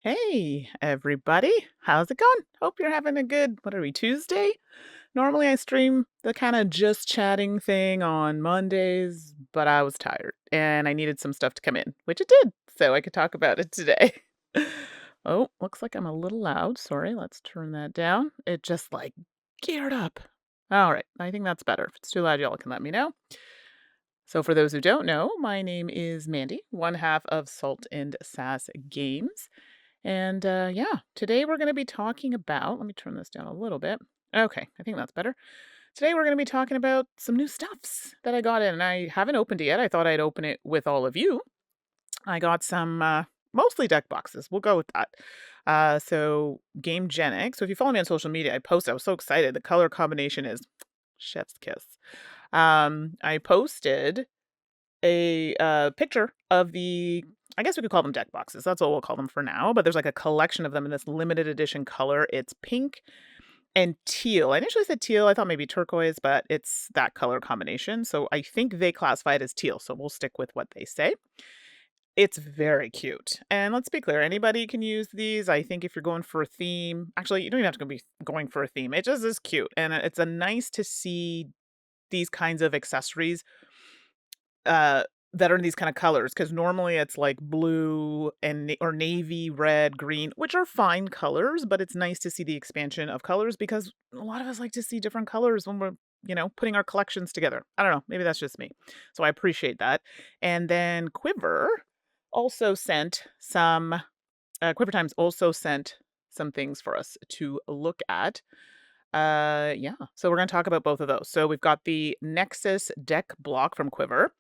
Hey, everybody. How's it going? Hope you're having a good, what are we, Tuesday? Normally I stream the kind of just chatting thing on Mondays, but I was tired and I needed some stuff to come in, which it did. So I could talk about it today. Oh, looks like I'm a little loud. Sorry, let's turn that down. It just like geared up. All right, I think that's better. If it's too loud, y'all can let me know. So, for those who don't know, my name is Mandy, one half of Salt and Sass Games. And yeah, today we're going to be talking about, let me turn this down a little bit. Okay, I think that's better. Today we're going to be talking about some new stuffs that I got in, and I haven't opened it yet. I thought I'd open it with all of you. I got some mostly deck boxes. We'll go with that. So Gamegenic. So if you follow me on social media, I posted. I was so excited. The color combination is chef's kiss. I posted a picture of the, I guess we could call them deck boxes. That's what we'll call them for now. But there's like a collection of them in this limited edition color. It's pink and teal. I initially said teal. I thought maybe turquoise, but it's that color combination. So I think they classify it as teal. So we'll stick with what they say. It's very cute. And let's be clear, anybody can use these. I think if you're going for a theme, actually, you don't even have to be going for a theme. It just is cute. And it's a nice to see these kinds of accessories that are in these kind of colors, because normally it's like blue and or navy, red, green, which are fine colors, but it's nice to see the expansion of colors because a lot of us like to see different colors when we're, putting our collections together. I don't know, maybe that's just me. So I appreciate that. And then also sent some Quiver Times also sent some things for us to look at. Yeah. So we're going to talk about both of those. So we've got the Nexus Deck Block from Quiver,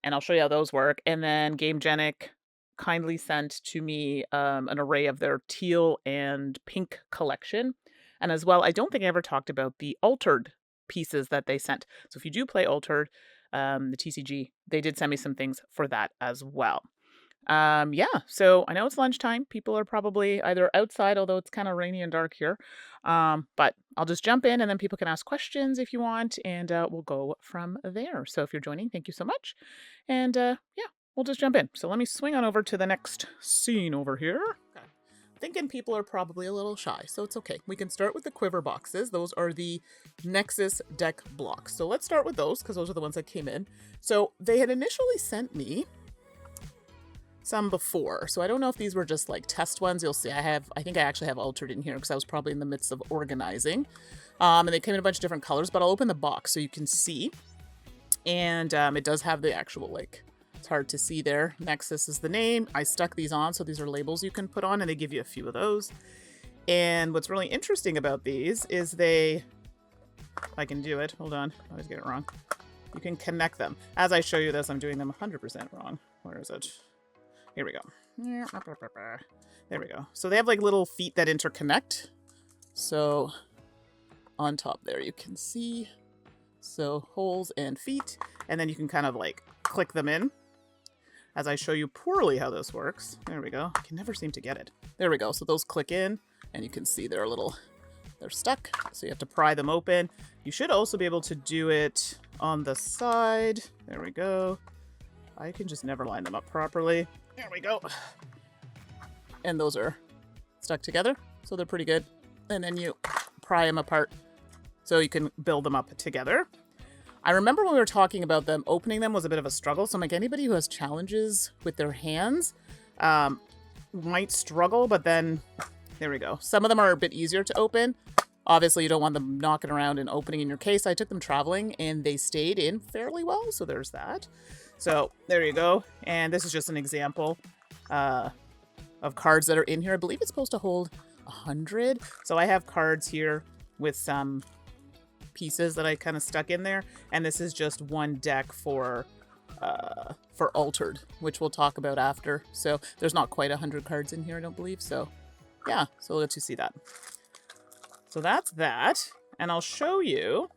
and I'll show you how those work. And then Gamegenic kindly sent to me an array of their teal and pink collection. And as well, I don't think I ever talked about the altered pieces that they sent. So if you do play altered, the TCG, they did send me some things for that as well. Yeah, so I know it's lunchtime. People are probably either outside, although it's kind of rainy and dark here. But I'll just jump in and then people can ask questions if you want, and we'll go from there. So if you're joining, thank you so much. And yeah, we'll just jump in. So let me swing on over to the next scene over here. Okay. Thinking people are probably a little shy, so it's okay. We can start with the Quiver boxes. Those are the Nexus Deck Blocks. So let's start with those because those are the ones that came in. So they had initially sent me some before. So I don't know if these were just like test ones. You'll see I think I actually have altered in here because I was probably in the midst of organizing. And they came in a bunch of different colors, but I'll open the box so you can see. And it does have the actual, like, it's hard to see there. Nexus is the name. I stuck these on, so these are labels you can put on, and they give you a few of those. And what's really interesting about these is if I can do it, hold on, I always get it wrong. You can connect them. As I show you this, I'm doing them 100% wrong. Where is it? Here we go. There we go. So they have like little feet that interconnect. So on top there you can see. So holes and feet. And then you can kind of like click them in. As I show you poorly how this works. There we go. I can never seem to get it. There we go. So those click in and you can see they're stuck. So you have to pry them open. You should also be able to do it on the side. There we go. I can just never line them up properly. There we go. And those are stuck together, so they're pretty good. And then you pry them apart so you can build them up together. I remember when we were talking about them, opening them was a bit of a struggle. So I'm like, anybody who has challenges with their hands might struggle, but then there we go. Some of them are a bit easier to open. Obviously, you don't want them knocking around and opening in your case. I took them traveling and they stayed in fairly well, so there's that. So there you go. And this is just an example of cards that are in here. I believe it's supposed to hold 100. So I have cards here with some pieces that I kind of stuck in there. And this is just one deck for altered, which we'll talk about after. So there's not quite 100 cards in here, I don't believe. So yeah, so we'll let you see that. So that's that. And I'll show you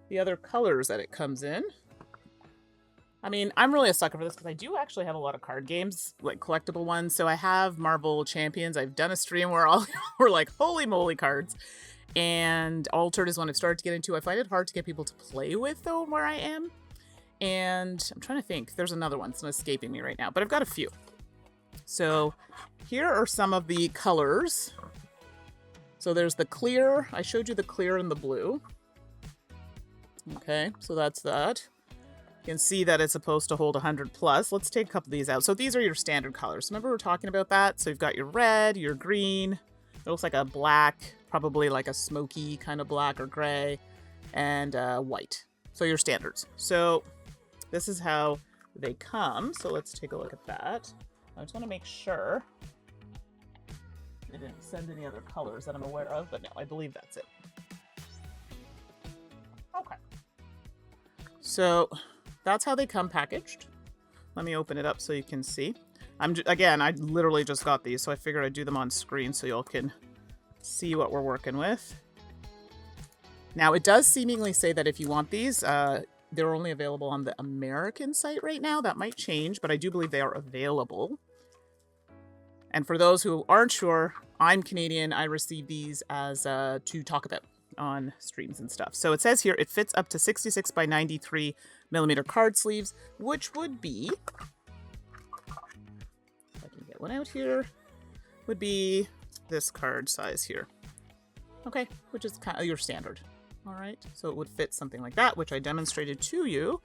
the other colors that it comes in. I mean, I'm really a sucker for this because I do actually have a lot of card games, like collectible ones. So I have Marvel Champions. I've done a stream where we're like, holy moly cards. And Altered is one I've started to get into. I find it hard to get people to play with, though, where I am. And I'm trying to think. There's another one. It's not escaping me right now. But I've got a few. So here are some of the colors. So there's the clear. I showed you the clear and the blue. Okay, so that's that. You can see that it's supposed to hold 100 plus. Let's take a couple of these out. So these are your standard colors. Remember we were talking about that? So you've got your red, your green. It looks like a black, probably like a smoky kind of black or gray, and white. So your standards. So this is how they come. So let's take a look at that. I just want to make sure they didn't send any other colors that I'm aware of, but no, I believe that's it. Okay. So that's how they come packaged. Let me open it up so you can see. Again, I literally just got these, so I figured I'd do them on screen so y'all can see what we're working with. Now, it does seemingly say that if you want these, they're only available on the American site right now. That might change, but I do believe they are available. And for those who aren't sure, I'm Canadian. I receive these as to talk about on streams and stuff. So it says here, it fits up to 66 by 93 millimeter card sleeves, which would be, if I can get one out here, would be this card size here. Okay, which is kind of your standard. All right, so it would fit something like that, which I demonstrated to you.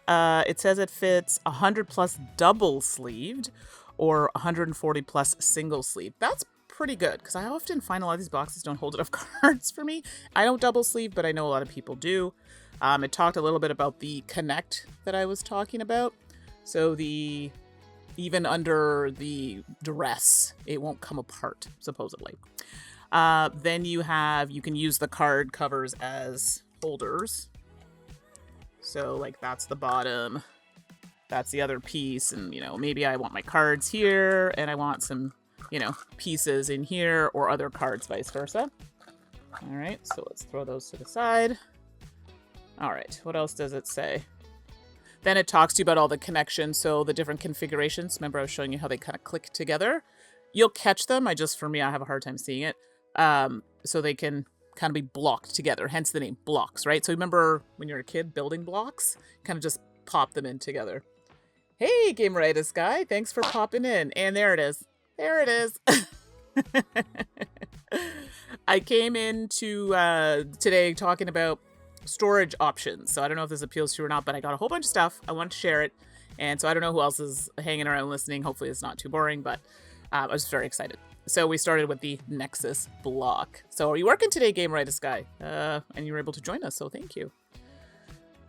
It says it fits 100 plus double sleeved or 140 plus single sleeve. That's pretty good because I often find a lot of these boxes don't hold enough cards for me. I don't double sleeve, but I know a lot of people do. It talked a little bit about the connect that I was talking about. So even under the duress, it won't come apart, supposedly. Then you can use the card covers as holders. So like that's the bottom, that's the other piece. And, maybe I want my cards here and I want some, pieces in here or other cards, vice versa. All right, so let's throw those to the side. All right, what else does it say? Then it talks to you about all the connections. So the different configurations. Remember I was showing you how they kind of click together. You'll catch them. For me, I have a hard time seeing it. So they can kind of be blocked together, hence the name blocks, right? So remember when you're a kid building blocks, kind of just pop them in together. Hey, Gamegenic guy, thanks for popping in. And there it is. There it is. I came into today talking about storage options. So I don't know if this appeals to you or not, but I got a whole bunch of stuff. I want to share it. And so I don't know who else is hanging around listening. Hopefully it's not too boring, but I was very excited. So we started with the Nexus block. So are you working today, Gamegenic guy? And you were able to join us, so thank you.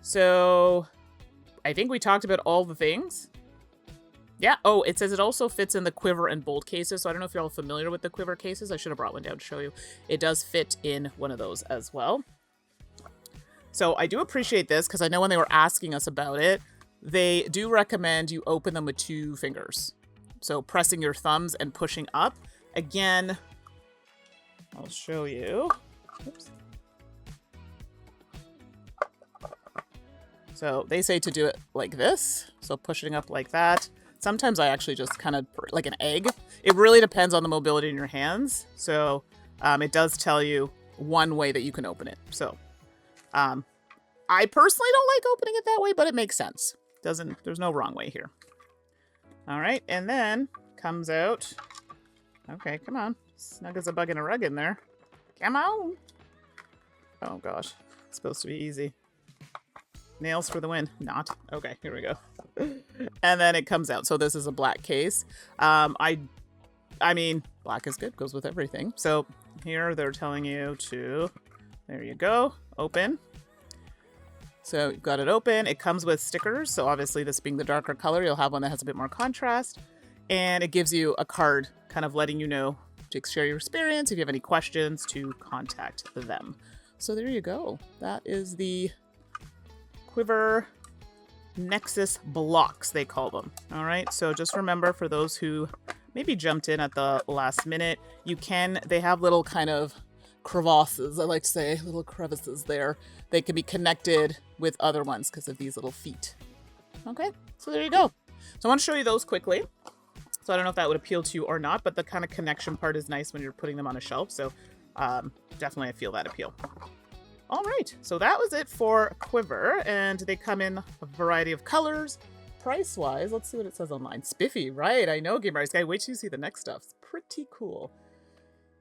So I think we talked about all the things. Yeah. Oh, it says it also fits in the Quiver and Bolt cases. So I don't know if you're all familiar with the Quiver cases. I should have brought one down to show you. It does fit in one of those as well. So I do appreciate this because I know when they were asking us about it, they do recommend you open them with 2 fingers. So pressing your thumbs and pushing up. Again, I'll show you. Oops. So they say to do it like this. So pushing up like that. Sometimes I actually just kind of like an egg. It really depends on the mobility in your hands. So it does tell you one way that you can open it. So I personally don't like opening it that way, but it makes sense. There's no wrong way here. All right. And then comes out. Okay, come on. Snug as a bug in a rug in there. Come on. Oh gosh. It's supposed to be easy. Nails for the win. Not. Okay, here we go. And then it comes out. So this is a black case. I mean, black is good. Goes with everything. So here they're telling you to, there you go, open. So you've got it open. It comes with stickers. So obviously this being the darker color, you'll have one that has a bit more contrast. And it gives you a card kind of letting you know to share your experience. If you have any questions, to contact them. So there you go. That is the Quiver Nexus blocks, they call them. All right. So just remember, for those who maybe jumped in at the last minute, they have little kind of crevasses, I like to say, little crevices there. They can be connected with other ones because of these little feet. Okay. So there you go. So I want to show you those quickly. So I don't know if that would appeal to you or not, but the kind of connection part is nice when you're putting them on a shelf. So definitely I feel that appeal. All right, so that was it for Quiver, and they come in a variety of colors, price-wise, let's see what it says online. Spiffy, right? I know, Game Rights Guy. Wait till you see the next stuff. It's pretty cool.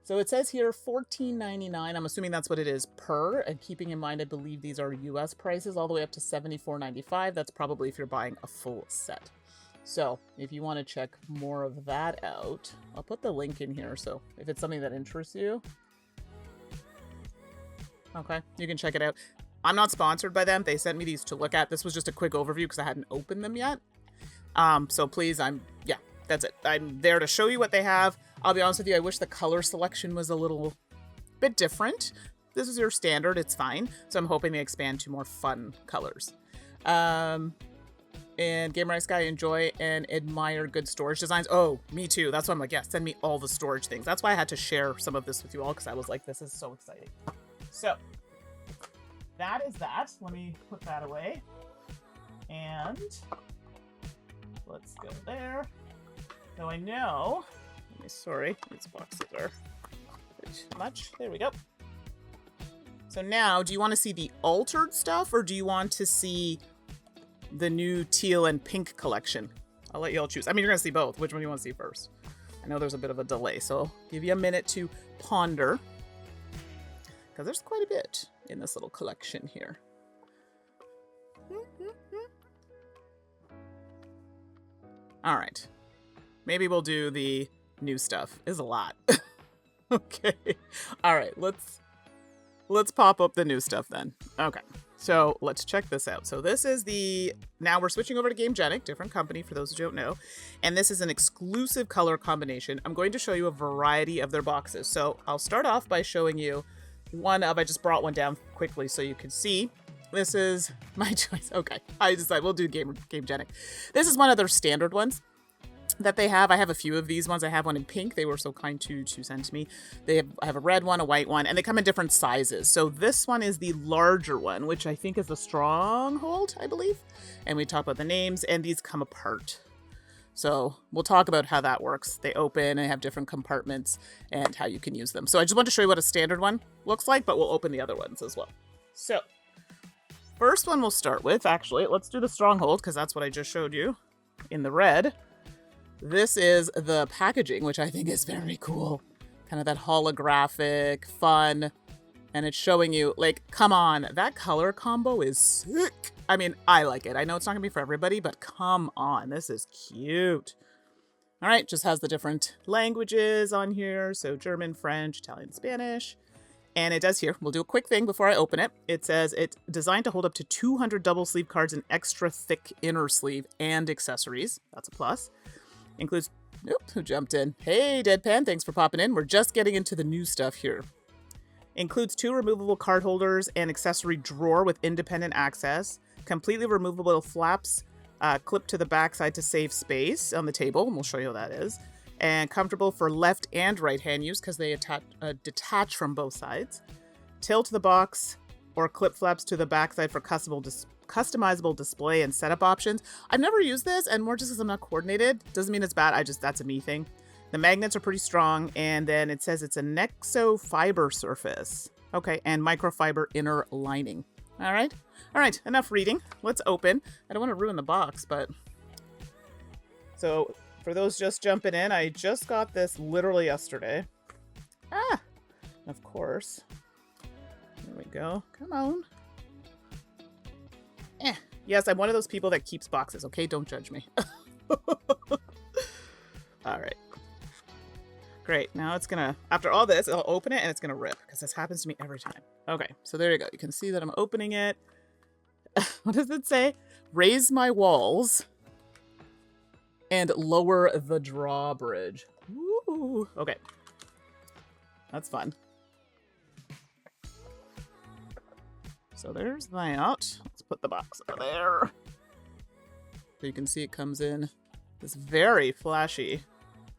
So it says here $14.99. I'm assuming that's what it is per. And keeping in mind, I believe these are US prices all the way up to $74.95. That's probably if you're buying a full set. So if you want to check more of that out, I'll put the link in here. So if it's something that interests you, okay, you can check it out. I'm not sponsored by them. They sent me these to look at. This was just a quick overview because I hadn't opened them yet. So please, yeah, that's it. I'm there to show you what they have. I'll be honest with you, I wish the color selection was a little bit different. This is your standard, it's fine. So I'm hoping they expand to more fun colors. And Game Rights Guy, enjoy and admire good storage designs. Oh, me too. That's why I'm like, yeah, send me all the storage things. That's why I had to share some of this with you all, because I was like, this is so exciting. So that is that. Let me put that away. And let's go there. So I know, sorry, these boxes are a bit much. There we go. So now, do you want to see the altered stuff, or do you want to see the new teal and pink collection? I'll let you all choose. I mean, you're going to see both. Which one do you want to see first? I know there's a bit of a delay, so I'll give you a minute to ponder, because there's quite a bit in this little collection here. All right. Maybe we'll do the new stuff. Is a lot. Okay. All right. Let's pop up the new stuff then. Okay. So let's check this out. So this is now we're switching over to Gamegenic, different company for those who don't know. And this is an exclusive color combination. I'm going to show you a variety of their boxes. So I'll start off by showing you I just brought one down quickly so you can see. This is my choice. Okay. I decided we'll do Gamegenic. This is one of their standard ones that they have. I have a few of these ones. I have one in pink. They were so kind to send to me. I have a red one, a white one, and they come in different sizes. So this one is the larger one, which I think is the Stronghold, I believe. And we talk about the names, and these come apart. So we'll talk about how that works. They open and have different compartments and how you can use them. So I just want to show you what a standard one looks like, but we'll open the other ones as well. So first one we'll start with, actually, let's do the Stronghold, because that's what I just showed you in the red. This is the packaging, which I think is very cool. Kind of that holographic, fun. And it's showing you, like, come on, that color combo is sick. I mean, I like it. I know it's not going to be for everybody, but come on, this is cute. All right, just has the different languages on here. So German, French, Italian, Spanish. And it does here, we'll do a quick thing before I open it. It says it's designed to hold up to 200 double sleeve cards and extra thick inner sleeve and accessories. That's a plus. Includes, who jumped in? Hey, Deadpan, thanks for popping in. We're just getting into the new stuff here. Includes 2 removable card holders and accessory drawer with independent access. Completely removable flaps clip to the backside to save space on the table, and we'll show you how that is. And comfortable for left and right hand use because they detach from both sides. Tilt the box or clip flaps to the backside for customizable display and setup options. I've never used this, and more just because I'm not coordinated. Doesn't mean it's bad. That's a me thing. The magnets are pretty strong, and then it says it's a Nexo fiber surface. Okay, and microfiber inner lining. All right, enough reading. Let's open. I don't want to ruin the box, but... So, for those just jumping in, I just got this literally yesterday. Of course. There we go. Come on. Yes, I'm one of those people that keeps boxes, okay? Don't judge me. All right. Great. Now it's gonna, after all this, I'll open it and it's gonna rip because this happens to me every time. Okay, so there you go. You can see that I'm opening it. What does it say? Raise my walls and lower the drawbridge. Ooh. Okay. That's fun. So there's that. Let's put the box over there. So you can see it comes in this very flashy.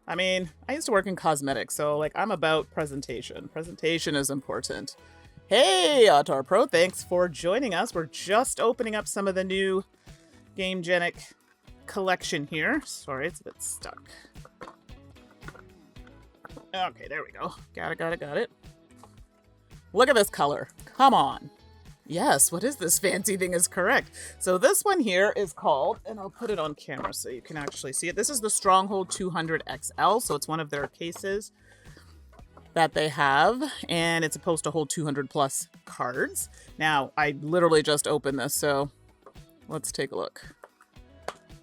I mean, I used to work in cosmetics, so like I'm about presentation. Presentation is important. Hey, Autar Pro, thanks for joining us. We're just opening up some of the new Gamegenic collection here. Sorry, it's a bit stuck. Okay, there we go. Got it. Look at this color. Come on. Yes, what is this fancy thing is correct. So this one here is called, and I'll put it on camera so you can actually see it. This is the Stronghold 200 XL, so it's one of their cases that they have, and it's supposed to hold 200 plus cards. Now, I literally just opened this, so let's take a look.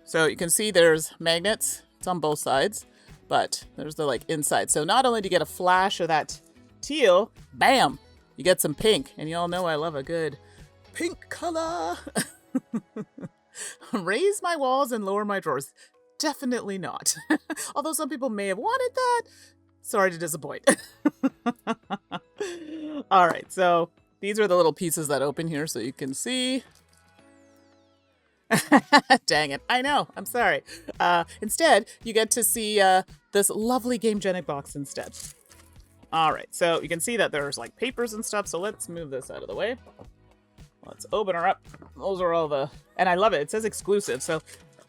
So you can see there's magnets. It's on both sides, but there's the like inside. So not only do you get a flash of that teal, bam, you get some pink. And you all know I love a good pink color. Raise my walls and lower my drawers. Definitely not. Although some people may have wanted that. Sorry to disappoint. All right, so these are the little pieces that open here so you can see. Dang it. I know. I'm sorry. Instead, you get to see this lovely Gamegenic box instead. All right, so you can see that there's like papers and stuff. So let's move this out of the way. Let's open her up. Those are all the... And I love it. It says exclusive. So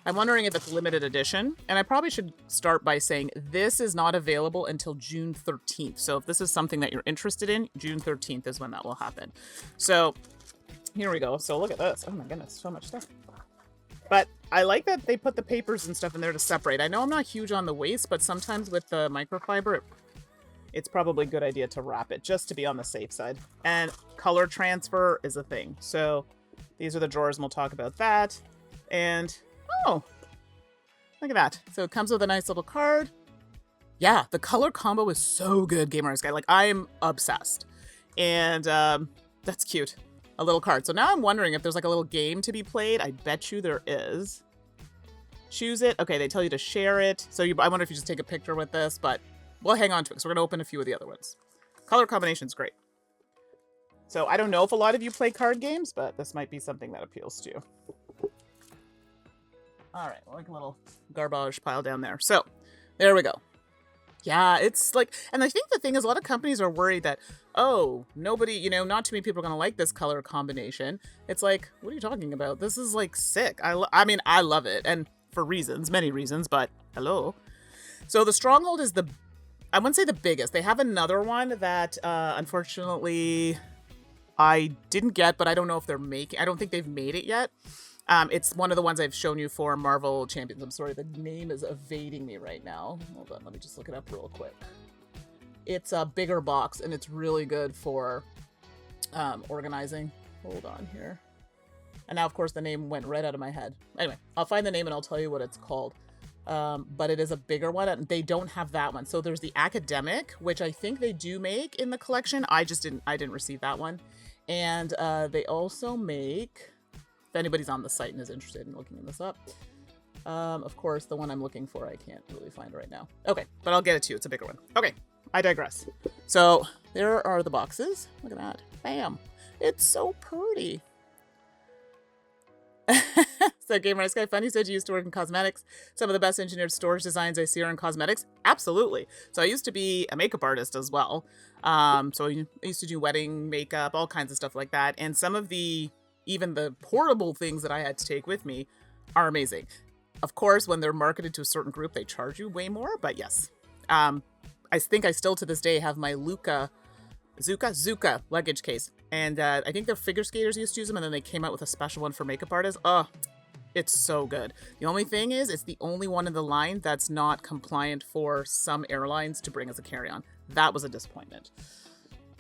I'm wondering if it's limited edition. And I probably should start by saying this is not available until June 13th. So if this is something that you're interested in, June 13th is when that will happen. So here we go. So look at this. Oh my goodness, so much stuff. But I like that they put the papers and stuff in there to separate. I know I'm not huge on the waste, but sometimes with the microfiber, it's probably a good idea to wrap it just to be on the safe side. And color transfer is a thing. So these are the drawers, and we'll talk about that. And, oh, look at that. So it comes with a nice little card. Yeah, the color combo is so good, Game Artist Guy. Like, I am obsessed. And that's cute. A little card. So now I'm wondering if there's like a little game to be played. I bet you there is. Choose it. Okay, they tell you to share it. So I wonder if you just take a picture with this, but we'll hang on to it. So we're going to open a few of the other ones. Color combination is great. So I don't know if a lot of you play card games, but this might be something that appeals to you. All right, like a little garbage pile down there. So there we go. Yeah, it's like, and I think the thing is a lot of companies are worried that, oh, nobody, you know, not too many people are going to like this color combination. It's like, what are you talking about? This is like sick. I mean, I love it. And for reasons, many reasons, but hello. So the Stronghold is I wouldn't say the biggest. They have another one that, unfortunately, I didn't get, but I don't know if I don't think they've made it yet. It's one of the ones I've shown you for Marvel Champions. I'm sorry, the name is evading me right now. Hold on, let me just look it up real quick. It's a bigger box, and it's really good for organizing. Hold on here. And now, of course, the name went right out of my head. Anyway, I'll find the name, and I'll tell you what it's called. But it is a bigger one, and they don't have that one. So there's the Academic, which I think they do make in the collection. I didn't receive that one. And they also make... If anybody's on the site and is interested in looking this up. Of course, the one I'm looking for, I can't really find right now. Okay, but I'll get it to you. It's a bigger one. Okay, I digress. So there are the boxes. Look at that. Bam. It's so pretty. So Gamer Nice Guy Funny said you used to work in cosmetics. Some of the best engineered storage designs I see are in cosmetics. Absolutely. So I used to be a makeup artist as well. So I used to do wedding makeup, all kinds of stuff like that. And some of even the portable things that I had to take with me are amazing. Of course, when they're marketed to a certain group, they charge you way more, but yes. I think I still to this day have my Zuka luggage case. And I think the figure skaters used to use them, and then they came out with a special one for makeup artists. Oh, it's so good. The only thing is, it's the only one in the line that's not compliant for some airlines to bring as a carry-on. That was a disappointment.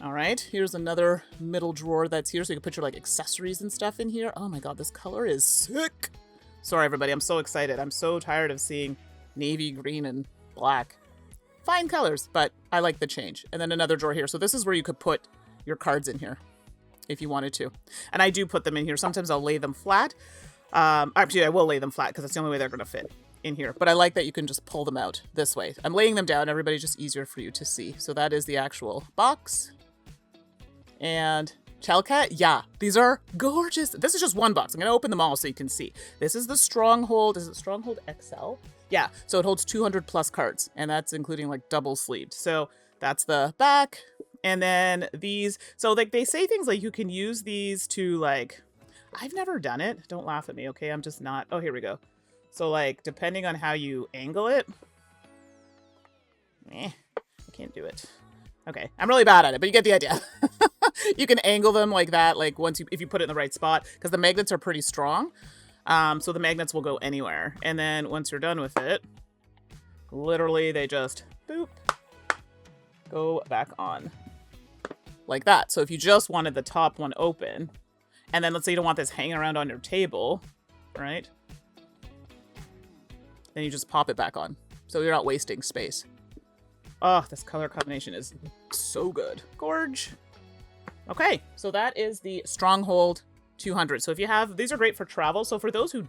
All right, here's another middle drawer that's here, so you can put your like accessories and stuff in here. Oh my god, this color is sick. Sorry, everybody, I'm so excited. I'm so tired of seeing navy, green, and black. Fine colors, but I like the change. And then another drawer here. So this is where you could put your cards in here if you wanted to. And I do put them in here. Sometimes I'll lay them flat. Actually, I will lay them flat because that's the only way they're going to fit in here. But I like that you can just pull them out this way. I'm laying them down. Everybody's just easier for you to see. So that is the actual box. And Chelka, yeah, these are gorgeous. This is just one box. I'm going to open them all so you can see. This is the Stronghold. Is it Stronghold XL? Yeah, so it holds 200 plus cards, and that's including like double sleeved. So that's the back. And then these, so like they say things like you can use these to like, I've never done it. Don't laugh at me, okay? I'm just not. Oh, here we go. So like, depending on how you angle it. I can't do it. Okay, I'm really bad at it, but you get the idea. You can angle them like that, like if you put it in the right spot, because the magnets are pretty strong. So the magnets will go anywhere. And then once you're done with it, literally they just boop, go back on like that. So if you just wanted the top one open, and then let's say you don't want this hanging around on your table, right? Then you just pop it back on. So you're not wasting space. Oh, this color combination is so good. Gorge. Okay, so that is the Stronghold 200. So if you have, these are great for travel. So for those who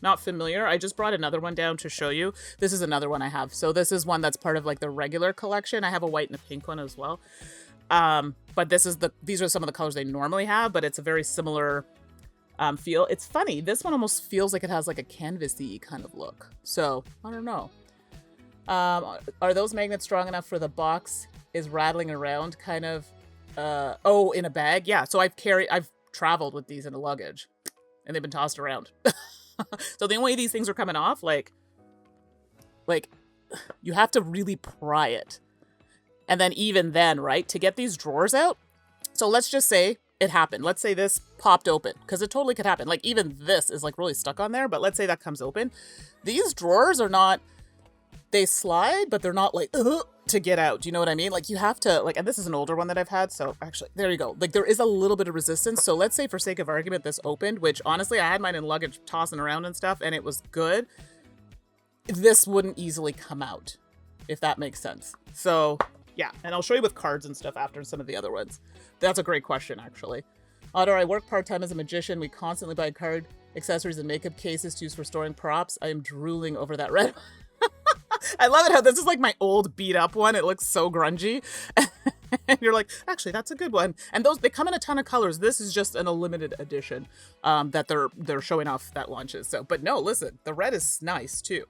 not familiar, I just brought another one down to show you. This is another one I have. So this is one that's part of like the regular collection. I have a white and a pink one as well. But these are some of the colors they normally have, but it's a very similar feel. It's funny. This one almost feels like it has like a canvas-y kind of look. So I don't know. Are those magnets strong enough for the box is rattling around kind of, in a bag? Yeah. So I've traveled with these in a luggage and they've been tossed around. So the only way these things are coming off, like you have to really pry it. And then even then, right, to get these drawers out. So let's just say it happened. Let's say this popped open, because it totally could happen. Like even this is like really stuck on there, but let's say that comes open. These drawers are not, they slide, but they're not like, to get out. Do you know what I mean? Like you have to, like, and this is an older one that I've had. So actually, there you go. Like there is a little bit of resistance. So let's say for sake of argument, this opened, which honestly, I had mine in luggage tossing around and stuff, and it was good. This wouldn't easily come out, if that makes sense. So yeah, and I'll show you with cards and stuff after some of the other ones. That's a great question, actually. Otto, I work part-time as a magician. We constantly buy card accessories and makeup cases to use for storing props. I am drooling over that red. I love it how this is like my old beat up one. It looks so grungy. And you're like, actually, that's a good one. And they come in a ton of colors. This is just an a limited edition that they're showing off that launches. So, but no, listen, the red is nice too.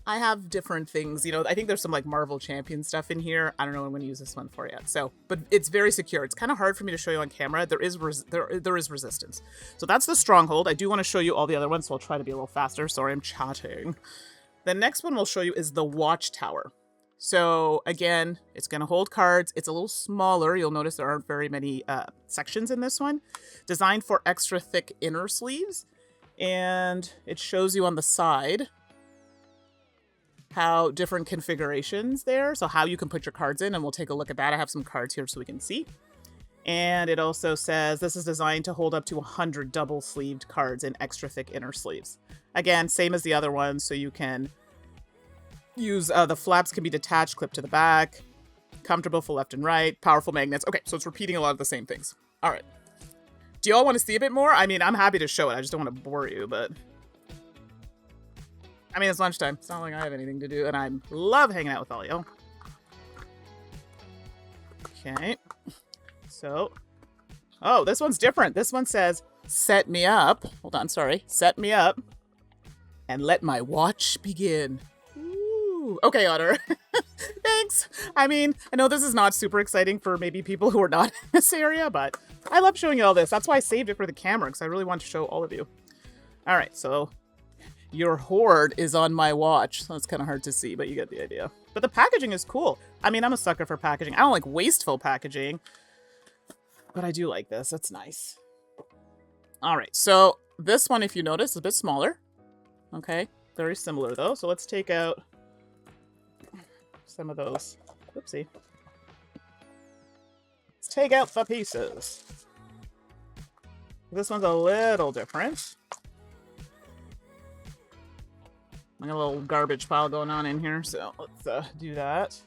I have different things, I think there's some like Marvel Champion stuff in here. I don't know what I'm going to use this one for yet. So, but it's very secure. It's kind of hard for me to show you on camera. There is resistance. So that's the Stronghold. I do want to show you all the other ones, so I'll try to be a little faster. Sorry, I'm chatting. The next one we'll show you is the Watchtower. So again, it's going to hold cards. It's a little smaller. You'll notice there aren't very many sections in this one. Designed for extra thick inner sleeves. And it shows you on the side how different configurations there. So how you can put your cards in, and we'll take a look at that. I have some cards here so we can see. And it also says this is designed to hold up to 100 double-sleeved cards in extra thick inner sleeves. Again, same as the other ones, so you can use, the flaps can be detached, clipped to the back, comfortable for left and right, powerful magnets. Okay, so it's repeating a lot of the same things. All right. Do you all want to see a bit more? I mean, I'm happy to show it. I just don't want to bore you, but I mean, it's lunchtime. It's not like I have anything to do, and I love hanging out with all y'all. Okay. So, oh, this one's different. This one says, set me up. Hold on, sorry. Set me up and let my watch begin. Ooh. Okay, Otter. Thanks. I mean, I know this is not super exciting for maybe people who are not in this area, but I love showing you all this. That's why I saved it for the camera, because I really want to show all of you. All right, so your hoard is on my watch. So it's kind of hard to see, but you get the idea. But the packaging is cool. I mean, I'm a sucker for packaging. I don't like wasteful packaging, but I do like this. It's nice. All right, so this one, if you notice, is a bit smaller. Okay, very similar though. So let's take out some of those. Oopsie. Let's take out the pieces. This one's a little different. I got a little garbage pile going on in here, so let's do that.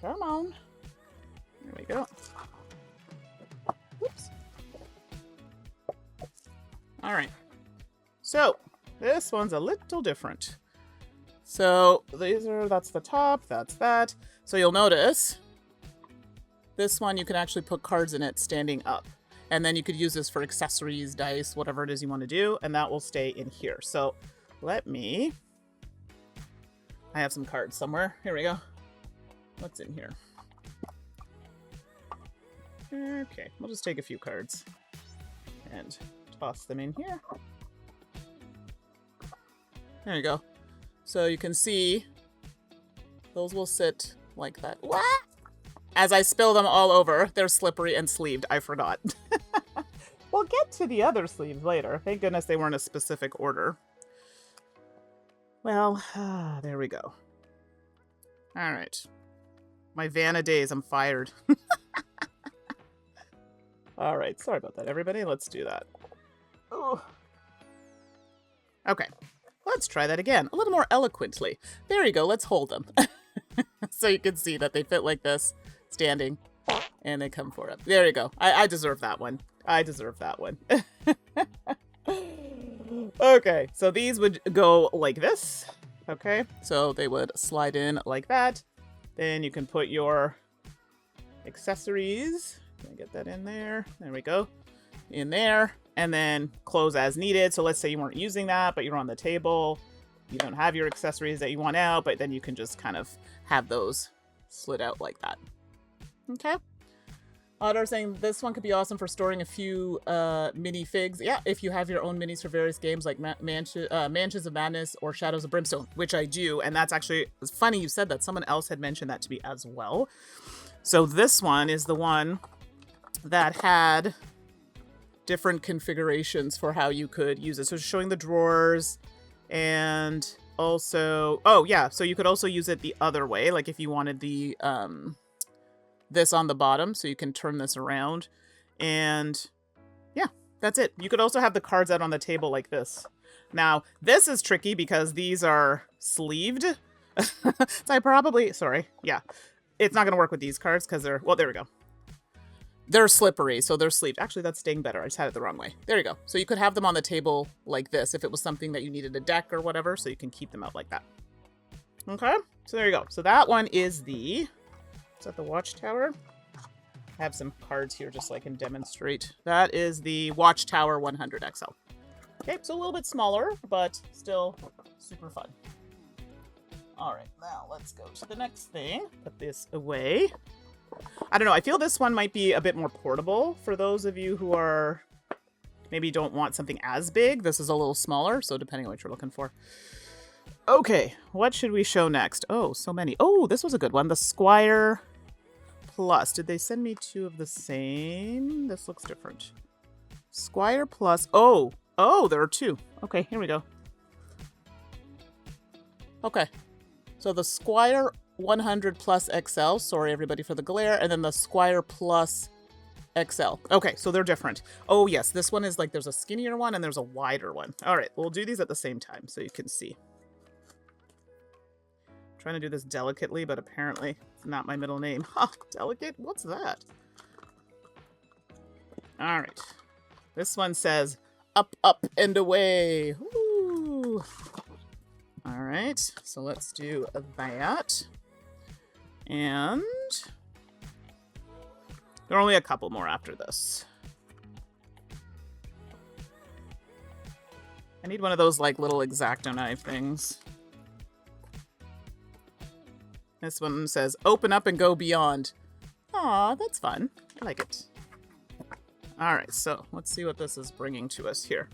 Come on. There we go. Whoops. All right. So this one's a little different. So that's the top, that's that. So you'll notice this one, you can actually put cards in it standing up. And then you could use this for accessories, dice, whatever it is you want to do, and that will stay in here. So I have some cards somewhere. Here we go. What's in here? Okay, we'll just take a few cards and toss them in here. There you go. So you can see those will sit like that. What? As I spill them all over, they're slippery and sleeved. I forgot. We'll get to the other sleeves later. Thank goodness they weren't a specific order. Well, there we go. All right. My Vanna days, I'm fired. All right, sorry about that, everybody. Let's do that. Oh. Okay, let's try that again, a little more eloquently. There you go, let's hold them. So you can see that they fit like this, standing, and they come forward. There you go. I deserve that one. I deserve that one. Okay, so these would go like this. Okay, so they would slide in like that. Then you can put your accessories. Can I get that in there? There we go. In there. And then close as needed. So let's say you weren't using that, but you're on the table. You don't have your accessories that you want out, but then you can just kind of have those slid out like that. Okay. Otter saying this one could be awesome for storing a few mini figs. Yeah, if you have your own minis for various games like Mansions of Madness or Shadows of Brimstone, which I do. And that's actually, it's funny you said that. Someone else had mentioned that to me as well. So this one is the one that had different configurations for how you could use it. So showing the drawers and also, oh yeah, so you could also use it the other way. Like if you wanted the, this on the bottom, so you can turn this around. And yeah, that's it. You could also have the cards out on the table like this. Now, this is tricky because these are sleeved. So I probably, sorry, yeah. It's not going to work with these cards because they're, well, there we go. They're slippery, so they're sleeved. Actually, that's staying better. I just had it the wrong way. There you go. So you could have them on the table like this if it was something that you needed a deck or whatever, so you can keep them out like that. Okay, so there you go. So that one is the, is that the Watchtower? I have some cards here just so I can demonstrate. That is the Watchtower 100 XL. Okay, so a little bit smaller, but still super fun. All right, now let's go to the next thing. Put this away. I don't know. I feel this one might be a bit more portable for those of you who are maybe don't want something as big. This is a little smaller, so depending on what you're looking for. Okay, what should we show next? Oh, so many. Oh, this was a good one. The Squire Plus. Did they send me two of the same? This looks different. Squire Plus. Oh, there are two. Okay, here we go. Okay. So the Squire 100 Plus XL. Sorry, everybody, for the glare. And then the Squire Plus XL. Okay, so they're different. Oh, yes. This one is like there's a skinnier one and there's a wider one. All right, we'll do these at the same time so you can see. I'm trying to do this delicately, but apparently it's not my middle name. Huh, delicate? What's that? All right. This one says, up, up, and away. Woo! All right, so let's do that. And there are only a couple more after this. I need one of those like little X-Acto knife things. This one says, open up and go beyond. Aw, that's fun. I like it. All right, so let's see what this is bringing to us here.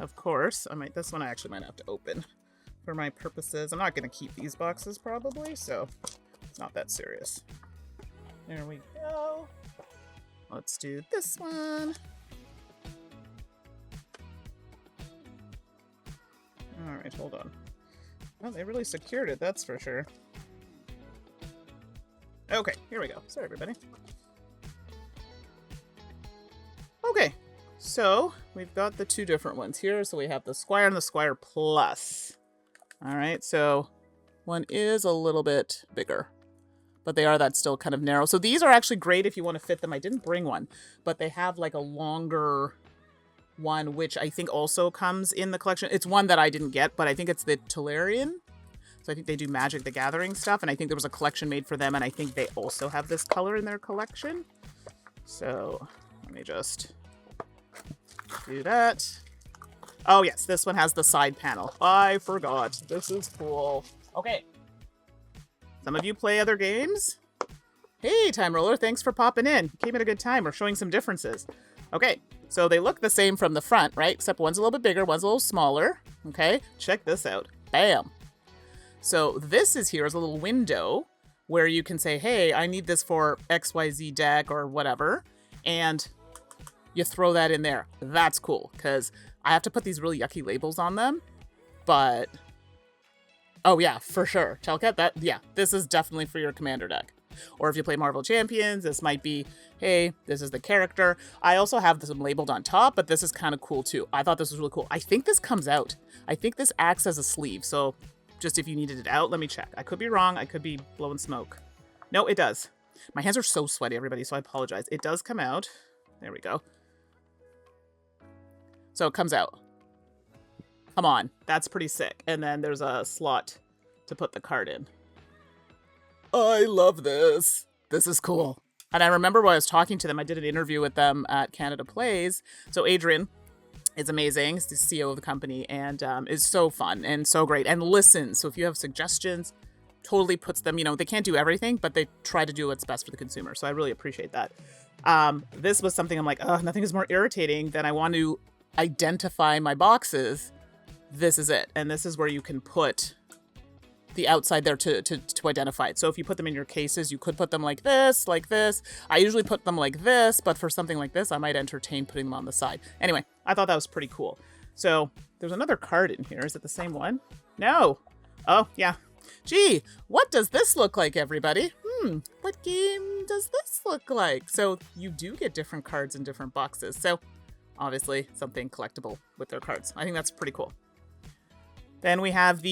Of course, this one I actually might have to open for my purposes. I'm not going to keep these boxes probably, so it's not that serious. There we go. Let's do this one. All right, hold on. Oh, they really secured it, that's for sure. Okay, here we go. Sorry, everybody. Okay. So, we've got the two different ones here. So we have the Squire and the Squire Plus. All right, so one is a little bit bigger, but they are that still kind of narrow. So these are actually great if you want to fit them. I didn't bring one, but they have like a longer one, which I think also comes in the collection. It's one that I didn't get, but I think it's the Tolarian. So I think they do Magic the Gathering stuff, and I think there was a collection made for them, and I think they also have this color in their collection. So let me just do that. Oh yes, this one has the side panel. I forgot. This is cool. Okay. Some of you play other games? Hey, Time Roller, thanks for popping in. Came at a good time. We're showing some differences. Okay, so they look the same from the front, right? Except one's a little bit bigger, one's a little smaller. Okay, check this out. Bam. So this is here as a little window where you can say, hey, I need this for XYZ deck or whatever. And you throw that in there. That's cool because I have to put these really yucky labels on them. But, oh yeah, for sure. Chalcat, this is definitely for your commander deck. Or if you play Marvel Champions, this might be, hey, this is the character. I also have this labeled on top, but this is kind of cool too. I thought this was really cool. I think this comes out. I think this acts as a sleeve. So just if you needed it out, let me check. I could be wrong. I could be blowing smoke. No, it does. My hands are so sweaty, everybody, so I apologize. It does come out. There we go. So it comes out. Come on. That's pretty sick. And then there's a slot to put the card in. I love this. This is cool. And I remember when I was talking to them, I did an interview with them at Canada Plays. So Adrian is amazing. He's the CEO of the company and is so fun and so great and listens. So if you have suggestions, totally puts them, they can't do everything, but they try to do what's best for the consumer. So I really appreciate that. This was something I'm like, oh, nothing is more irritating than I want to identify my boxes. This is it. And this is where you can put the outside there to identify it. So if you put them in your cases, you could put them like this, like this. I usually put them like this, but for something like this, I might entertain putting them on the side. Anyway, I thought that was pretty cool. So there's another card in here. Is it the same one? No. Oh, yeah. Gee, what does this look like, everybody? What game does this look like? So you do get different cards in different boxes. So obviously something collectible with their cards. I think that's pretty cool. Then we have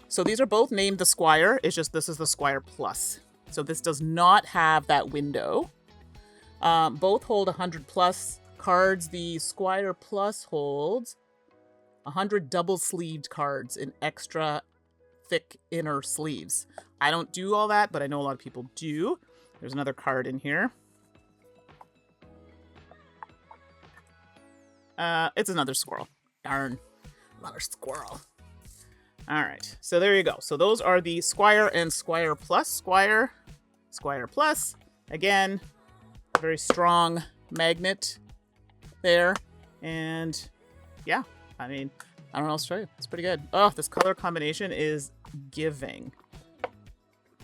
so these are both named the Squire. It's just this is the Squire Plus. So this does not have that window. Both hold 100 plus cards. The Squire Plus holds 100 double-sleeved cards in extra thick inner sleeves. I don't do all that, but I know a lot of people do. There's another card in here. It's another squirrel. Darn. Another squirrel. All right, so there you go. So those are the Squire and Squire Plus. Squire Plus. Again, very strong magnet there. And yeah, I mean, I don't know what else to show you. It's pretty good. Oh, this color combination is giving.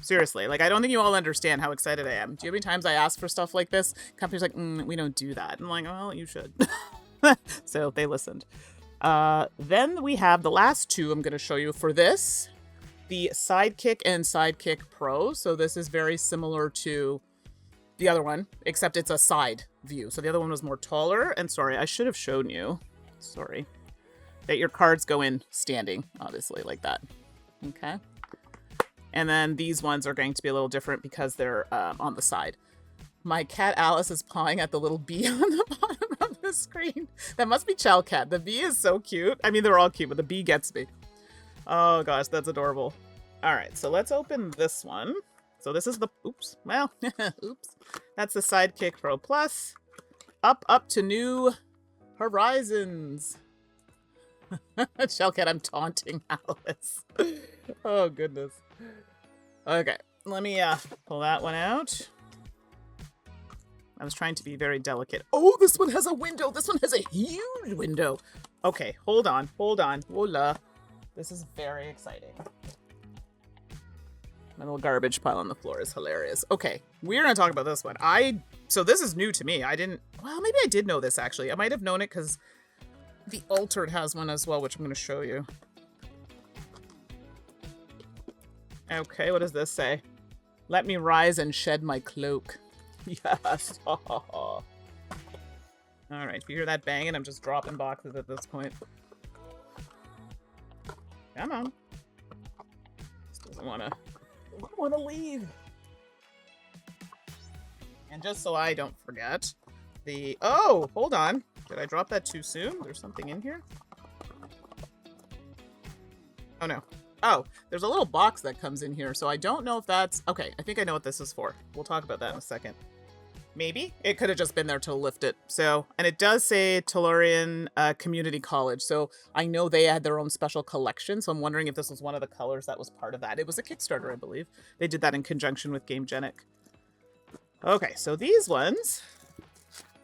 Seriously, like I don't think you all understand how excited I am. Do you know how many times I ask for stuff like this? Companies like, we don't do that. I'm like, well, you should. So they listened. Then we have the last two I'm going to show you for this, the Sidekick and Sidekick Pro. So this is very similar to the other one, except it's a side view. So the other one was more taller. And sorry, I should have shown you, sorry, that your cards go in standing, obviously, like that. Okay. And then these ones are going to be a little different because they're on the side. My cat Alice is pawing at the little bee on the bottom of the screen. That must be Chalcat. The bee is so cute. I mean, they're all cute, but the bee gets me. Oh gosh, that's adorable. All right, so let's open this one. So this is the, oops. That's the Sidekick Pro Plus. Up to new horizons. Chalcat, I'm taunting Alice. Oh goodness. Okay, let me pull that one out. I was trying to be very delicate. Oh, this one has a window. This one has a huge window. Okay, hold on. Voila. This is very exciting. My little garbage pile on the floor is hilarious. Okay, we're going to talk about this one. So this is new to me. Well, maybe I did know this actually. I might have known it because the Altered has one as well, which I'm going to show you. Okay, what does this say? Let me rise and shed my cloak. Yes. All right, if you hear that banging, I'm just dropping boxes at this point. Come on. This doesn't want to leave. And just so I don't forget, oh, hold on. Did I drop that too soon? There's something in here. Oh no. Oh, there's a little box that comes in here, so I don't know if that's... Okay, I think I know what this is for. We'll talk about that in a second. Maybe? It could have just been there to lift it. So, and it does say Tellurian Community College, so I know they had their own special collection, so I'm wondering if this was one of the colors that was part of that. It was a Kickstarter, I believe. They did that in conjunction with Gamegenic. Okay, so these ones,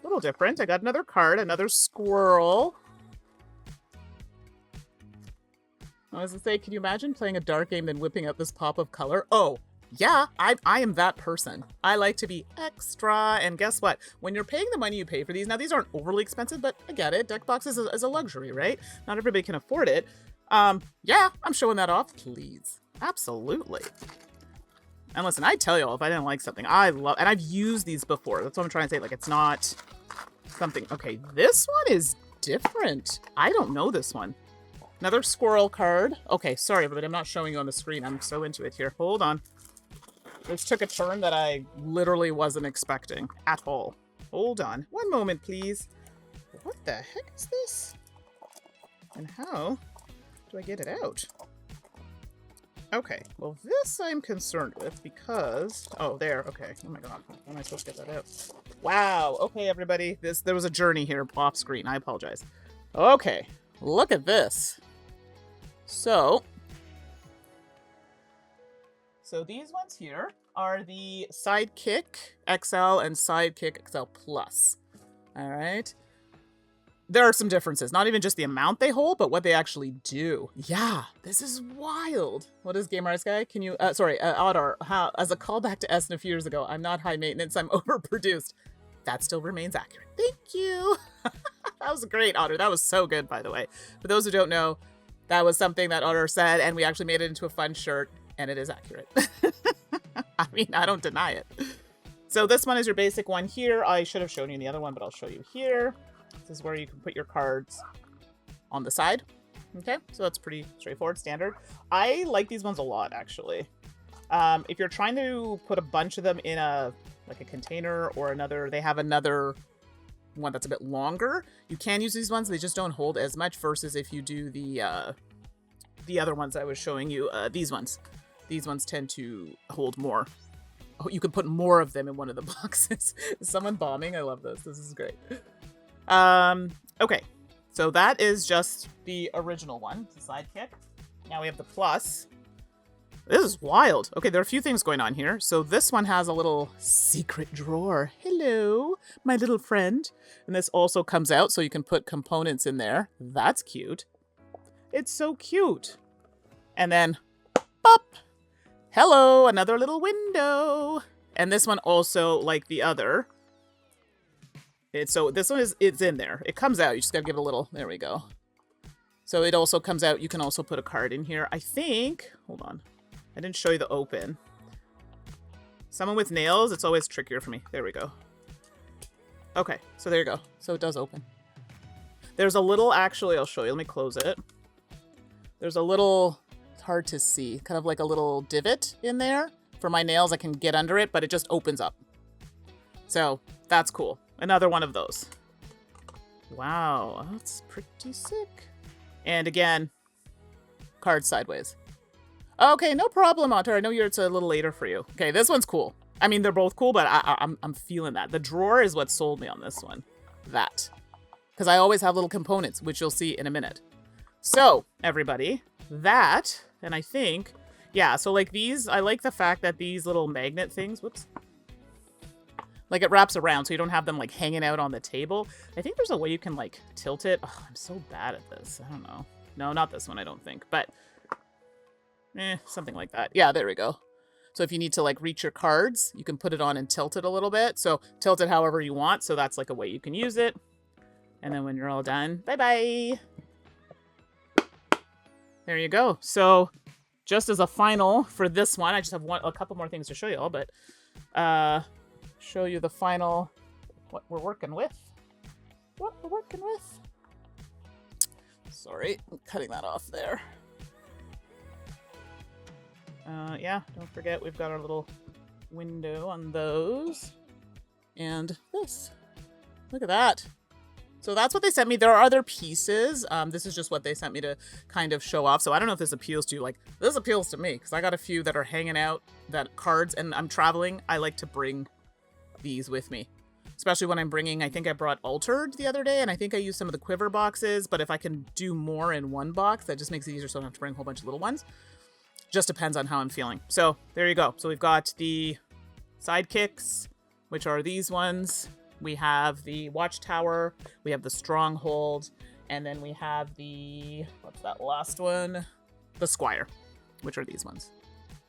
a little different. I got another card, another squirrel. I was gonna say, can you imagine playing a dark game then whipping out this pop of color? Oh, yeah, I am that person. I like to be extra, and guess what? When you're paying the money you pay for these, now these aren't overly expensive, but I get it. Deck boxes is a luxury, right? Not everybody can afford it. Yeah, I'm showing that off, please. Absolutely. And listen, I tell y'all, if I didn't like something, I love, and I've used these before. That's what I'm trying to say. Like, it's not something, okay, this one is different. I don't know this one. Another squirrel card. Okay, sorry, everybody, I'm not showing you on the screen. I'm so into it here. Hold on. This took a turn that I literally wasn't expecting at all. Hold on. One moment, please. What the heck is this? And how do I get it out? Okay, well, this I'm concerned with because... Oh, there. Okay. Oh my god. How am I supposed to get that out? Wow. Okay, everybody. There was a journey here off screen. I apologize. Okay. Look at this. So these ones here are the Sidekick XL and Sidekick XL Plus. All right. There are some differences, not even just the amount they hold, but what they actually do. Yeah, this is wild. What is Game Artist Guy? Can you, Oddar, as a callback to Essen a few years ago, I'm not high maintenance, I'm overproduced. That still remains accurate. Thank you. That was great, Otter. That was so good, by the way. For those who don't know, that was something that Otter said, and we actually made it into a fun shirt, and it is accurate. I mean, I don't deny it. So this one is your basic one here. I should have shown you the other one, but I'll show you here. This is where you can put your cards on the side. Okay, so that's pretty straightforward, standard. I like these ones a lot, actually. If you're trying to put a bunch of them in a container or another, they have another one that's a bit longer. You can use these ones, they just don't hold as much versus if you do the other ones I was showing you, these ones. These ones tend to hold more. Oh, you can put more of them in one of the boxes. Is someone bombing? I love this. This is great. Okay. So that is just the original one, the Sidekick. Now we have the Plus. This is wild. Okay, there are a few things going on here. So this one has a little secret drawer. Hello, my little friend. And this also comes out so you can put components in there. That's cute. It's so cute. And then, pop! Hello, another little window. And this one also, like the other. So this one it's in there. It comes out. You just gotta give it a little, there we go. So it also comes out. You can also put a card in here. I think, hold on. I didn't show you the open. Someone with nails, it's always trickier for me. There we go. Okay, so there you go. So it does open. There's a little, actually, I'll show you. Let me close it. There's a little, it's hard to see, kind of like a little divot in there. For my nails, I can get under it, but it just opens up. So that's cool. Another one of those. Wow, that's pretty sick. And again, cards sideways. Okay, no problem, Otter. I know it's a little later for you. Okay, this one's cool. I mean, they're both cool, but I'm feeling that. The drawer is what sold me on this one. That. Because I always have little components, which you'll see in a minute. So, everybody, that, and I think, yeah, so like these, I like the fact that these little magnet things, whoops, like it wraps around so you don't have them like hanging out on the table. I think there's a way you can like tilt it. Oh, I'm so bad at this. I don't know. No, not this one, I don't think, but something like that. Yeah, there we go. So if you need to like reach your cards, you can put it on and tilt it a little bit. So tilt it however you want. So that's like a way you can use it. And then when you're all done, bye-bye. There you go. So just as a final for this one, I just have a couple more things to show you all, but show you the final, what we're working with. What we're working with. Sorry, I'm cutting that off there. Yeah, don't forget we've got our little window on those. And this. Look at that. So that's what they sent me. There are other pieces. This is just what they sent me to kind of show off. So I don't know if this appeals to you. Like, this appeals to me because I got a few that are hanging out, that cards, and I'm traveling. I like to bring these with me. Especially when I'm bringing, I think I brought Altered the other day, and I think I used some of the Quiver boxes, but if I can do more in one box, that just makes it easier so I don't have to bring a whole bunch of little ones. Just depends on how I'm feeling. So there you go. So we've got the Sidekicks, which are these ones. We have the Watchtower, we have the Stronghold, and then we have the, what's that last one? the Squire, which are these ones.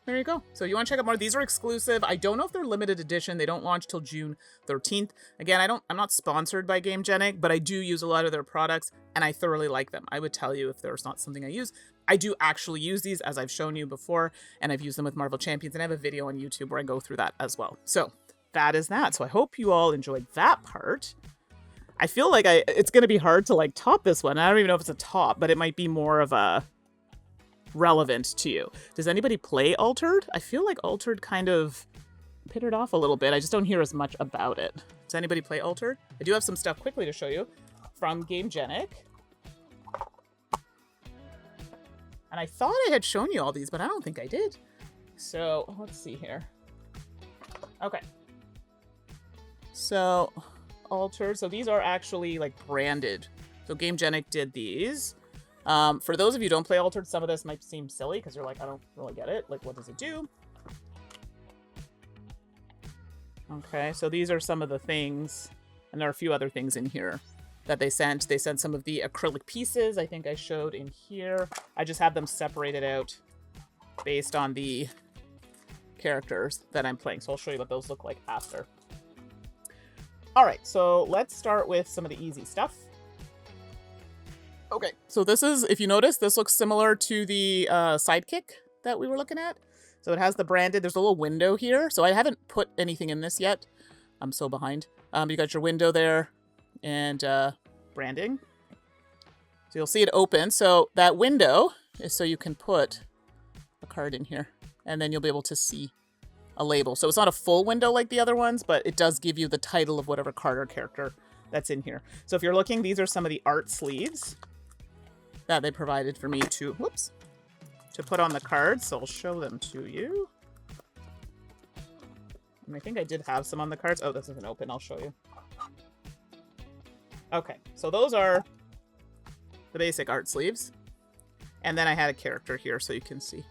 There you go. So you want to check out more. These are exclusive. I don't know if they're limited edition. They don't launch till June 13th. Again, I'm not sponsored by Gamegenic, but I do use a lot of their products and I thoroughly like them. I would tell you if there's not something I use. I do actually use these, as I've shown you before, and I've used them with Marvel Champions, and I have a video on YouTube where I go through that as well. So that is that. So I hope you all enjoyed that part. I feel like it's going to be hard to like top this one. I don't even know if it's a top, but it might be more of a relevant to you. Does anybody play Altered? I feel like Altered kind of pittered off a little bit. I just don't hear as much about it. Does anybody play Altered? I do have some stuff quickly to show you from Gamegenic. And I thought I had shown you all these, but I don't think I did. So let's see here. Okay. So Altered. So these are actually like branded. So Gamegenic did these. For those of you who don't play Altered, some of this might seem silly because you're like, I don't really get it. Like, what does it do? Okay, so these are some of the things, and there are a few other things in here that they sent. They sent some of the acrylic pieces I think I showed in here. I just have them separated out based on the characters that I'm playing. So I'll show you what those look like after. All right, so let's start with some of the easy stuff. Okay, so this is, if you notice, this looks similar to the sidekick that we were looking at. So it has the branded, there's a little window here. So I haven't put anything in this yet. I'm so behind. You got your window there and branding. So you'll see it open. So that window is so you can put a card in here and then you'll be able to see a label. So it's not a full window like the other ones, but it does give you the title of whatever card or character that's in here. So if you're looking, these are some of the art sleeves that they provided for me to, whoops, to put on the cards. So I'll show them to you. And I think I did have some on the cards. Oh, this isn't open. I'll show you. Okay, so those are the basic art sleeves. And then I had a character here so you can see.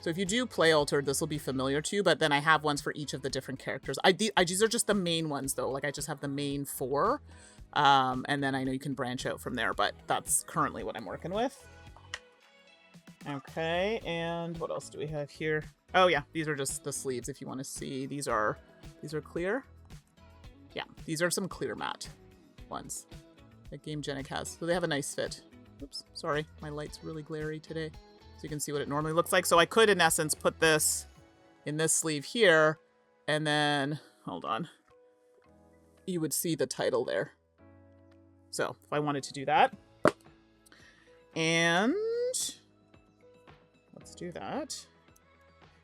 So if you do play Altered, this will be familiar to you, but then I have ones for each of the different characters. These are just the main ones though. Like I just have the main 4. And then I know you can branch out from there, but that's currently what I'm working with. Okay, and what else do we have here? Oh yeah, these are just the sleeves if you want to see. These are clear. Yeah, these are some clear matte ones that Gamegenic has. So they have a nice fit. Oops, sorry, my light's really glary today. So you can see what it normally looks like. So I could, in essence, put this in this sleeve here, and then, hold on, you would see the title there. So if I wanted to do that, and let's do that.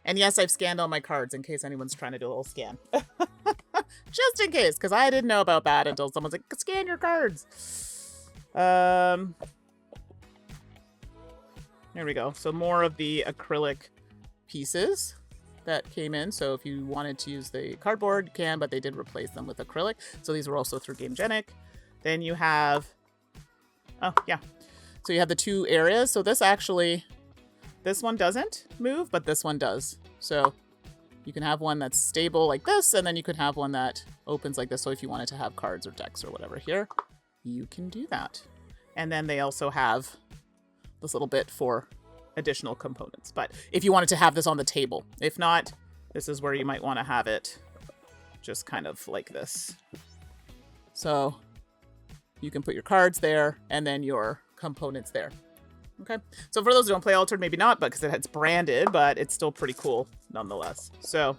And yes, I've scanned all my cards in case anyone's trying to do a little scan. Just in case, because I didn't know about that until someone's like, scan your cards. There we go. So more of the acrylic pieces that came in. So if you wanted to use the cardboard, you can, but they did replace them with acrylic. So these were also through Gamegenic. Then you have, oh yeah. So you have the 2 areas. So this actually, this one doesn't move, but this one does. So you can have one that's stable like this, and then you could have one that opens like this. So if you wanted to have cards or decks or whatever here, you can do that. And then they also have this little bit for additional components. But if you wanted to have this on the table, if not, this is where you might want to have it just kind of like this. So you can put your cards there and then your components there. Okay, so for those who don't play Altered, maybe not, but because it's branded, but it's still pretty cool nonetheless. So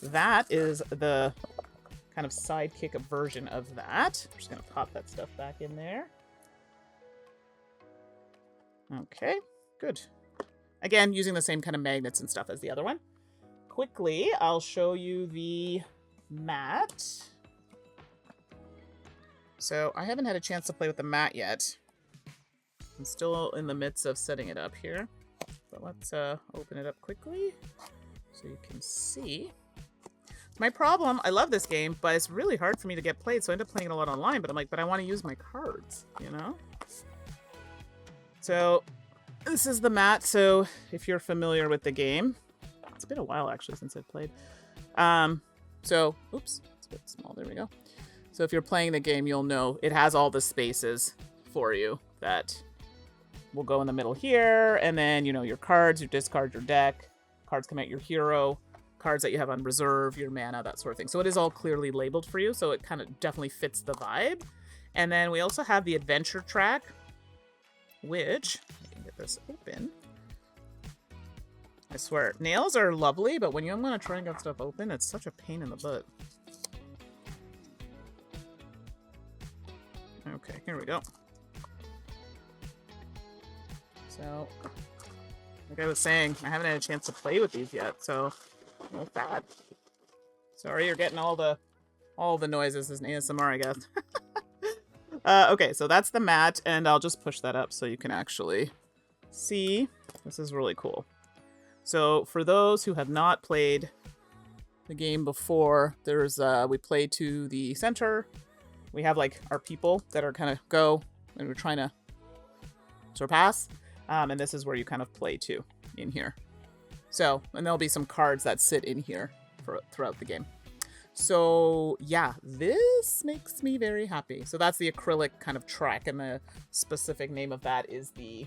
that is the kind of sidekick version of that. I'm just going to pop that stuff back in there. Okay, good. Again, using the same kind of magnets and stuff as the other one. Quickly, I'll show you the mat. So I haven't had a chance to play with the mat yet. I'm still in the midst of setting it up here. But let's open it up quickly so you can see. My problem, I love this game, but it's really hard for me to get played, so I end up playing it a lot online, but I'm like, but I want to use my cards, you know? So this is the mat. So if you're familiar with the game, it's been a while actually since I've played. So, oops, it's a bit small. There we go. So if you're playing the game, you'll know it has all the spaces for you that will go in the middle here, and then, you know, your cards, your discard, your deck, cards come out your hero, cards that you have on reserve, your mana, that sort of thing. So it is all clearly labeled for you, so it kind of definitely fits the vibe. And then we also have the adventure track, which, I can get this open. I swear, nails are lovely, but when I'm going to try and get stuff open, it's such a pain in the butt. Okay, here we go. So, like I was saying, I haven't had a chance to play with these yet, so no fat. Sorry, you're getting all the noises as an ASMR, I guess. Okay, so that's the mat, and I'll just push that up so you can actually see. This is really cool. So for those who have not played the game before, there's we play to the center. We have like our people that are kind of go, and we're trying to surpass. And this is where you kind of play to in here. So, and there'll be some cards that sit in here throughout the game. So yeah, this makes me very happy. So that's the acrylic kind of track, and the specific name of that is the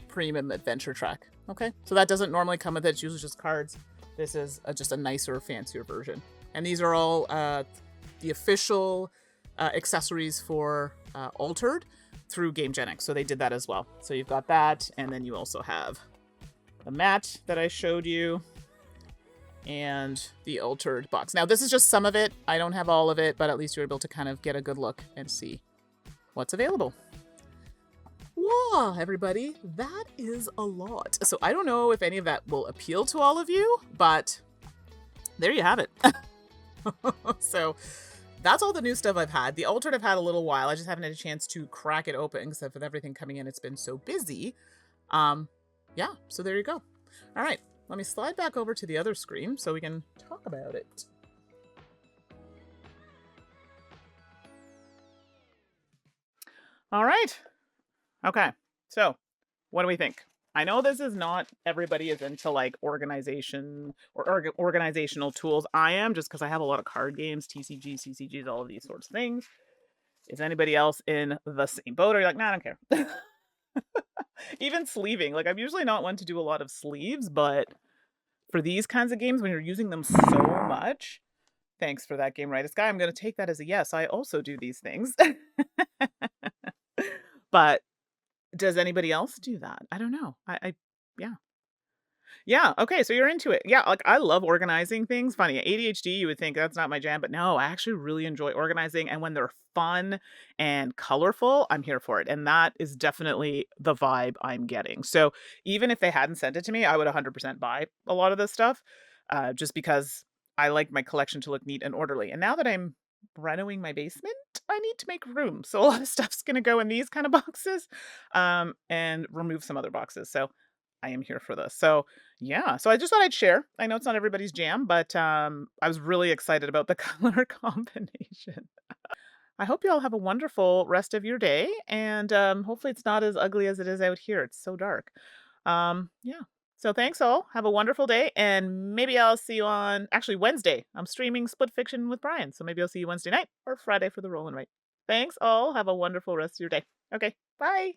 Premium Adventure track. Okay, so that doesn't normally come with it. It's usually just cards. This is just a nicer, fancier version. And these are all the official accessories for Altered through Gamegenic. So they did that as well. So you've got that, and then you also have the mat that I showed you, and the Altered box. Now, this is just some of it. I don't have all of it, but at least you're able to kind of get a good look and see what's available. Wow, everybody, that is a lot. So I don't know if any of that will appeal to all of you, but there you have it. So that's all the new stuff I've had. The Altered I've had a little while. I just haven't had a chance to crack it open, because with everything coming in, it's been so busy. Yeah, so there you go. All right, let me slide back over to the other screen so we can talk about it. All right. Okay, so what do we think? I know this is not everybody is into like organization or organizational tools. I am, just because I have a lot of card games, TCGs, CCGs, all of these sorts of things. Is anybody else in the same boat? Or you're like, nah, I don't care. Even sleeving. Like, I'm usually not one to do a lot of sleeves, but for these kinds of games, when you're using them so much, thanks for that, Game Rightus Guy. I'm going to take that as a yes. I also do these things. But does anybody else do that? I don't know. Yeah. Yeah, okay, so you're into it. Yeah, like, I love organizing things. Funny, ADHD, you would think that's not my jam, but no, I actually really enjoy organizing, and when they're fun and colorful, I'm here for it, and that is definitely the vibe I'm getting. So even if they hadn't sent it to me, I would 100% buy a lot of this stuff, just because I like my collection to look neat and orderly. And now that I'm renovating my basement, I need to make room. So a lot of stuff's gonna go in these kind of boxes, and remove some other boxes. So I am here for this. So yeah, so I just thought I'd share. I know it's not everybody's jam, but I was really excited about the color combination. I hope you all have a wonderful rest of your day, and hopefully it's not as ugly as it is out here. It's so dark. Yeah. So thanks all. Have a wonderful day, and maybe I'll see you on actually Wednesday. I'm streaming Split Fiction with Brian, so maybe I'll see you Wednesday night or Friday for the roll and write. Thanks all. Have a wonderful rest of your day. Okay, bye.